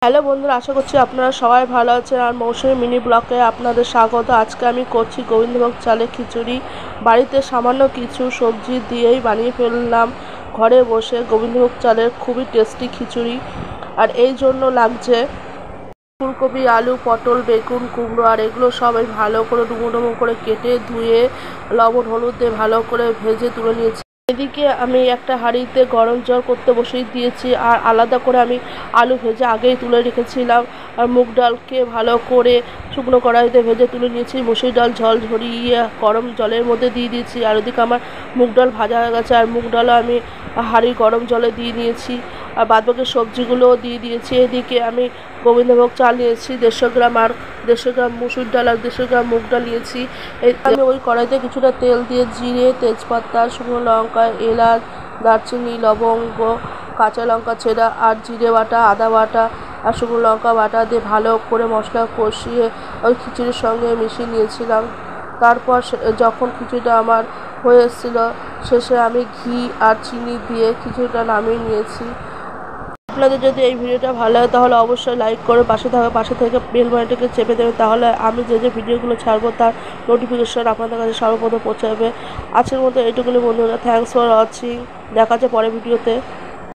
Hello বন্ধুরা, আশা করছি আপনারা সবাই ভালো আছেন। আর মৌসুমী মিনি ব্লগে আপনাদের স্বাগত। আজকে আমি করছি গোবিন্দভোগ চালের খিচুড়ি। বাড়িতে সামান্য কিছু সবজি দিয়েই বানিয়ে ফেললাম ঘরে বসে গোবিন্দভোগ চালের খুবই টেস্টি খিচুড়ি। আর এই জন্য লাগছে ফুলকপি, আলু, পটল, বেগুন, কুমড়ো। আর এগুলো সবাই ভালো করে ডুমো ডুমো করে কেটে ধুয়ে লবণ হলুদ দিয়ে ভালো করে ভেজে তুলে নিয়েছি। এদিকে আমি একটা হাঁড়িতে গরম জল করতে বসিয়ে দিয়েছি। আর আলাদা করে আমি আলু ভেজে আগেই তুলে রেখেছিলাম। আর মুগ ডালকে ভালো করে শুকনো কড়াইতে ভেজে তুলে নিয়েছি। মুসুর ডাল ঝোল ঝরিয়ে গরম জলের মধ্যে দিয়ে দিয়েছি। আর ওদিকে আমার মুগ ডাল ভাজা হয়ে গেছে। আর মুগ ডালও আমি হাঁড়ি গরম জলে দিয়ে দিয়েছি। আর বাদবাকি সবজিগুলোও দিয়ে দিয়েছি। এদিকে আমি গোবিন্দভোগ চাল নিয়েছি 150 গ্রাম, আর 150 গ্রাম মুসুর ডাল আর 150 গ্রাম মুগ ডাল নিয়েছি। আমি ওই কড়াইতে কিছুটা তেল দিয়ে জিরে, তেজপাতা, শুকনো লঙ্কা, এলাচ, দারচিনি, লবঙ্গ, কাঁচা লঙ্কা চেরা আর জিরে বাটা, আদা বাটা আর শুকনো লঙ্কা বাটা দিয়ে ভালো করে মশলা কষিয়ে ওই খিচুড়ির সঙ্গে মিশিয়ে নিয়েছিলাম। তারপর যখন খিচুড়িটা আমার হয়ে এসেছিলো, শেষে আমি ঘি আর চিনি দিয়ে খিচুড়িটা নামিয়ে নিয়েছি। আপনাদের যদি এই ভিডিওটা ভালো লাগে তাহলে অবশ্যই লাইক করে পাশে থেকে বেল বাটনটাকে চেপে দেবেন, তাহলে আমি যে ভিডিওগুলো ছাড়বো তার নোটিফিকেশন আপনাদের কাছে সর্বপ্রথম পৌঁছে যাবে। আজকের মতো এইটুকুনি বন্ধুরা, থ্যাংকস ফর ওয়াচিং। দেখা যাচ্ছে পরের ভিডিওতে।